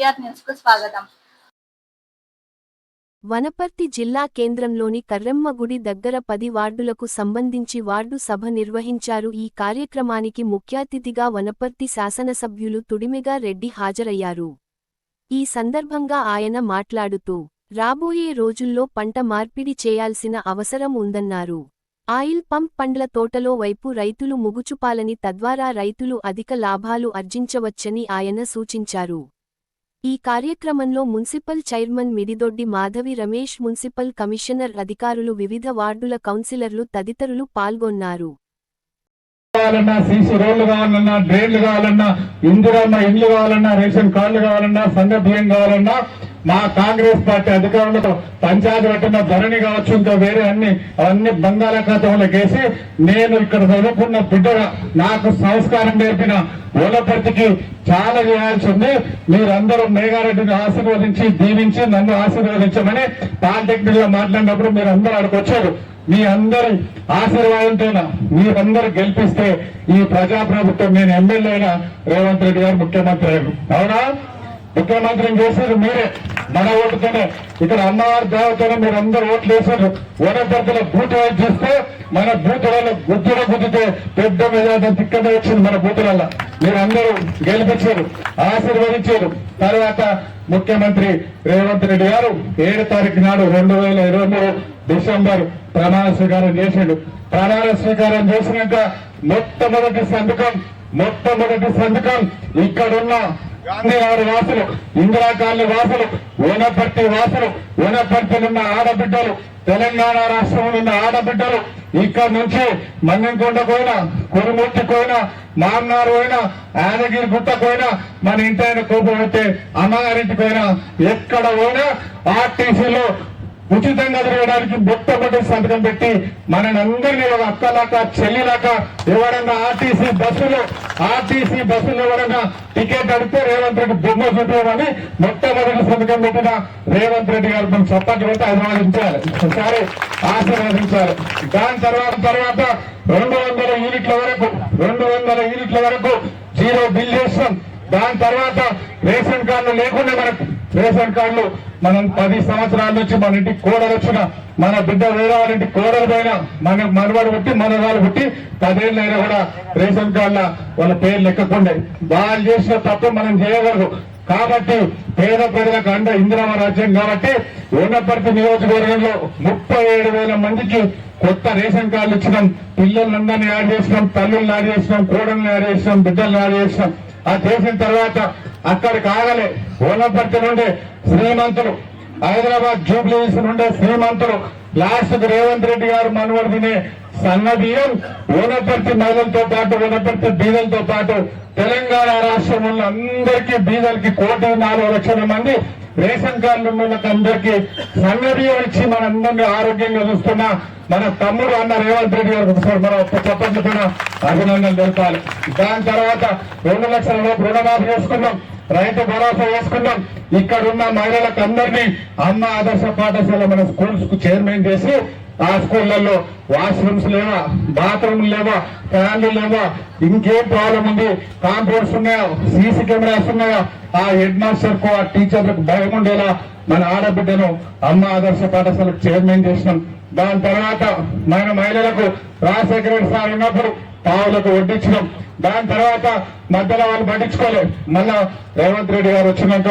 TR news కు స్వాగతం. వనపర్తి జిల్లా కేంద్రంలోని కర్రెమ్మ గుడి దగ్గర 10 వార్డులకు సంబంధించి వార్డు సభ నిర్వహించారు. ఈ కార్యక్రమానికి ముఖ్యాతిథిగా వనపర్తి శాసనసభ్యులు తుడిమెగా రెడ్డి హాజరయ్యారు. ఈ సందర్భంగా ఆయన మాట్లాడుతూ, రాబోయే రోజుల్లో పంట మార్పిడి చేయాల్సిన అవసరం ఉందన్నారు. ఆయిల్ పంప్ పండ్ల తోటలో వైపు రైతులు ముగుచుపాలని, తద్వారా రైతులు అధిక లాభాలు ఆర్జించవచ్చని ఆయన సూచించారు. ఈ కార్యక్రమంలో municipal chairman Mididoddi Madhavi Ramesh, municipal commissioner, అధికారులు, వివిధ వార్డుల కౌన్సిలర్లు తదితరులు పాల్గొన్నారు. సీసీ రోడ్లు కావాలన్నా, డ్రైన్లు కావాలన్నా, ఇందిరమ్మ ఇండ్లు కావాలన్నా, రేషన్ కార్డులు కావాలన్నా, సన్న బియ్యం కావాలన్నా మా కాంగ్రెస్ పార్టీ అధికారులతో పంచాయతీ పట్టిన ధరణి కావచ్చు, ఇంకా వేరే అన్ని బంగాళాఖాతంలోకి వేసి నేను ఇక్కడ చదువుకున్న బిడ్డగా నాకు సంస్కారం నేర్పిన వనపర్తికి చాలా చేయాల్సి ఉంది. మీరందరూ మేఘారెడ్డిని ఆశీర్వదించి దీవించి నన్ను ఆశీర్వదించమని పాలిటెక్నిక్ లో మాట్లాడినప్పుడు మీరందరూ అక్కడికి వచ్చారు. మీ అందరి ఆశీర్వాదంతో మీరందరూ గెలిపిస్తే ఈ ప్రజాప్రభుత్వం నేను ఎమ్మెల్యే అయినా రేవంత్ రెడ్డి గారు ముఖ్యమంత్రి అయ్యారు. అవునా? ముఖ్యమంత్రిని చేసేది మీరే, మన ఓటుతోనే. ఇక్కడ అమ్మవారి దేవతోనే మీరందరూ ఓట్లు వేసారు. వనపర్తిలో బూత్ వైపు చూస్తే మన బూతులలో గుద్దితే పెద్ద మెజార్టీ తిక్కమే వచ్చింది. మన బూతులలో మీరందరూ గెలిపించారు, ఆశీర్వదించారు. తర్వాత ముఖ్యమంత్రి రేవంత్ రెడ్డి గారు 7వ తారీఖు నాడు 2023 డిసెంబర్ ప్రమాణ స్వీకారం చేశాడు. ప్రమాణ స్వీకారం చేసినాక మొట్టమొదటి సంతకం ఇక్కడున్న గాంధీనగర్ వాసులు, ఇందిరా కాలనీ వాసులు, వనపర్తి వాసులు, వనపర్తిలున్న ఆడబిడ్డలు, తెలంగాణ రాష్ట్రంలో ఉన్న ఆడబిడ్డలు, ఇక్కడ నుంచి మన్నెంకొండకోయినా, కురుమూర్తికోయినా, మామనారు పోయినా, యాదగిరి గుట్టకోయినా, మన ఇంటి కోపం అయితే అమ్మగారింటికోయినా, ఎక్కడ పోయినా ఆర్టీసీలో ఉచితంగా తిరగడానికి మొట్టమొదటి సంతకం పెట్టి మనని అందరినీ ఒక అక్కలాక చెల్లిలాక ఎవరన్నా ఆర్టీసీ బస్సులో ఎవరన్నా టికెట్ అడిగితే రేవంత్ రెడ్డి బొమ్మ చూపించమని మొట్టమొదటి సంతకం పెట్టిన రేవంత్ రెడ్డి గారు మనం చప్పట్లు పెట్టి అభిమానించాలి, ఒకసారి ఆశీర్వదించాలి. దాని తర్వాత 200 యూనిట్ల వరకు జీరో బిల్ చేస్తాం. దాని తర్వాత రేషన్ కార్డులు లేకుండా రేషన్ కార్డులు మనం 10 సంవత్సరాల నుంచి మన ఇంటికి కోడలు వచ్చిన, మన బిడ్డ వేరే వాళ్ళ ఇంటికి కోడలు పోయినా, మన మనవాడు పుట్టి మనవాళ్ళు పుట్టి 10 ఏళ్ళైనా కూడా రేషన్ కార్డుల వాళ్ళ పేర్లు ఎక్కకుండా వాళ్ళు చేసిన తప్పు మనం చేయకూడదు. కాబట్టి పేద ప్రజలకు అండ ఇందిరమ్మ రాజ్యం కాబట్టి వనపర్తి నియోజకవర్గంలో 37,000 మందికి కొత్త రేషన్ కార్డులు ఇచ్చినాం. పిల్లలందరినీ యాడ్ చేసినాం, తల్లులను యాడ్ చేసినాం, కోడలను యాడ్ చేసినాం, బిడ్డలను యాడ్ చేసినాం. అది చేసిన తర్వాత అక్కడికి ఆగలే. వనపర్తి నుండి శ్రీమంతులు, హైదరాబాద్ జూబ్లీస్ నుండి శ్రీమంతులు, లాస్ట్ రేవంత్ రెడ్డి గారు మనవడు తినే సన్న బియ్యం వనపర్తి మహిళలతో పాటు, వనపర్తి బీదలతో పాటు తెలంగాణ రాష్ట్రంలో అందరికీ బీదలకి 1,04,00,000 మంది రేషన్ కార్డులు ఉన్న వాళ్ళకి అందరికీ సన్న బియ్యం ఇచ్చి మనందరినీ ఆరోగ్యంగా చూస్తున్న మన తమ్ముడు అన్న రేవంత్ రెడ్డి గారు ఒకసారి మనం చప్పట్లతో అభినందనలు తెలపాలి. దాని తర్వాత 2 లక్షల లోపు రుణమాఫీ చేసుకున్నాం, రైతు భరోసా వేసుకున్నాం. ఇక్కడ ఉన్న మహిళలకు అందరినీ అమ్మ ఆదర్శ పాఠశాల మన స్కూల్స్ కు చైర్మన్ చేసి ఆ స్కూళ్లలో వాష్రూమ్స్ లేవా, బాత్రూమ్లు లేవా, ఫ్యాన్లు లేవా, ఇంకేం ప్రాబ్లం ఉంది, కాంపౌండ్స్ ఉన్నాయా, సీసీ కెమెరాస్ ఉన్నాయా, ఆ హెడ్ మాస్టర్ కు, ఆ టీచర్లకు భయం ఉండేలా మన ఆడబిడ్డను అమ్మ ఆదర్శ పాఠశాలకు చైర్మన్ చేసినాం. దాని తర్వాత మన మహిళలకు రాజశేఖర రెడ్డి సార్ ఉన్నప్పుడు పావులకు వడ్డించడం. దాని తర్వాత మధ్యలో వాళ్ళు పట్టించుకోలేదు. మళ్ళా రేవంత్ రెడ్డి గారు వచ్చినాక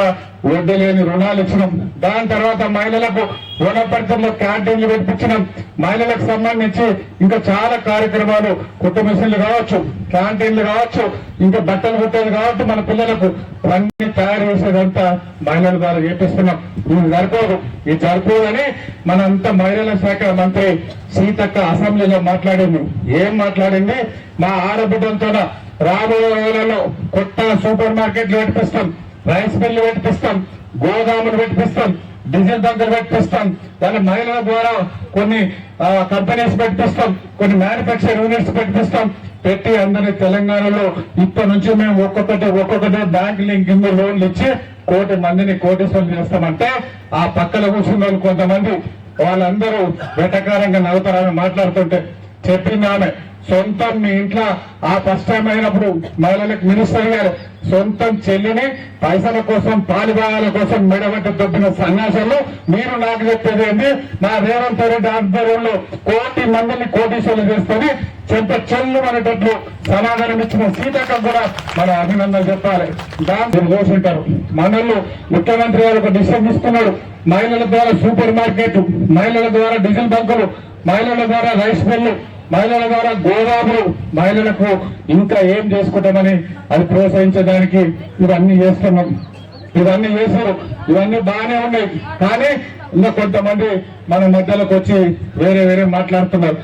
వడ్డీ లేని రుణాలు ఇచ్చినాం. దాని తర్వాత మహిళలకు వనపర్తిలో క్యాంటీన్లు పెట్టించినాం. మహిళలకు సంబంధించి ఇంకా చాలా కార్యక్రమాలు, కుట్టు మిషన్లు కావచ్చు, క్యాంటీన్లు కావచ్చు, ఇంకా బట్టలు కుట్టేది కావచ్చు, మన పిల్లలకు అన్ని తయారు చేసేదంతా మహిళల ద్వారా చేపిస్తున్నాం. ఇది జరుపుదని మనంతా మహిళల శాఖ మంత్రి సీతక్క అసెంబ్లీలో మాట్లాడింది. ఏం మాట్లాడింది? మా ఆడబిడ్డంతో రాబోయే రోజులలో కొత్త సూపర్ మార్కెట్లు పెట్టిస్తాం, రైస్ మిల్లు పెట్టిస్తాం, గోదాములు పెట్టిస్తాం, డీజిల్ బంకులు పెట్టిస్తాం, దాని మహిళల ద్వారా కొన్ని కంపెనీస్ పెట్టిస్తాం, కొన్ని మ్యానుఫ్యాక్చరింగ్ యూనిట్స్ పెట్టిస్తాం. పెట్టి అందరినీ తెలంగాణలో ఇప్పటి నుంచి మేము ఒక్కొక్కటి బ్యాంక్ లింకింగ్ లోన్లు ఇచ్చి 1,00,00,000 మందిని కోటీశ్వరులు చేస్తామంటే ఆ పక్కన కూర్చున్న వాళ్ళు కొంతమంది వాళ్ళందరూ వెటకారంగా నవ్వుతారని మాట్లాడుతుంటే చెప్పింది ఆమె. సొంతం మీ ఇంట్లో ఆ ఫస్ట్ టైం అయినప్పుడు మహిళలకు మినిస్టర్ గారు సొంతం చెల్లిని పైసల కోసం పాలిభాగాల కోసం మెడబెట్టి దొబ్బిన సన్యాసాలు మీరు నాకు చెప్పేది ఏంటి? నా రేవంత్ రెడ్డి ఆధ్వర్యంలో 1 కోటి మందిని కోటీశ్వరులు చేస్తుంది చెంత చెల్లు అనేటట్లు సమాధానం ఇచ్చిన సీతక్క కూడా మనం అభినందన చెప్పాలి. దాన్ని కోసుంటారు మనల్ని. ముఖ్యమంత్రి గారు ఒక డిసిషన్ తీసుకున్నాడు. మహిళల ద్వారా సూపర్ మార్కెట్, మహిళల ద్వారా డీజిల్ బంకులు, మహిళల ద్వారా రైస్ మిల్లు, మహిళల ద్వారా గోదాములు, మహిళలకు ఇంకా ఏం చేసుకుంటామని అది ప్రోత్సహించడానికి ఇవన్నీ చేస్తున్నాం. ఇవన్నీ చేశారు, ఇవన్నీ బాగానే ఉన్నాయి. కానీ ఇంకా కొంతమంది మన మధ్యలోకి వచ్చి వేరే మాట్లాడుతున్నారు.